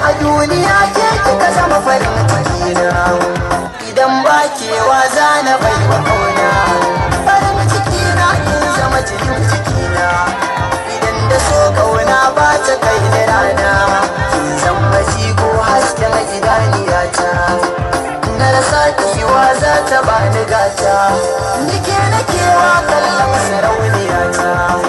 a duniya ke kika zama farin cikina. Idan ba kewa zana bai wa kauna, farin cikina in zama jinin cikina. Idan da so kauna ba ta kai ni rana, kin zama jigo hasken idaniyata. Na rasa kiwa za ta bani gata, nike na kewa kallon sarauniyata.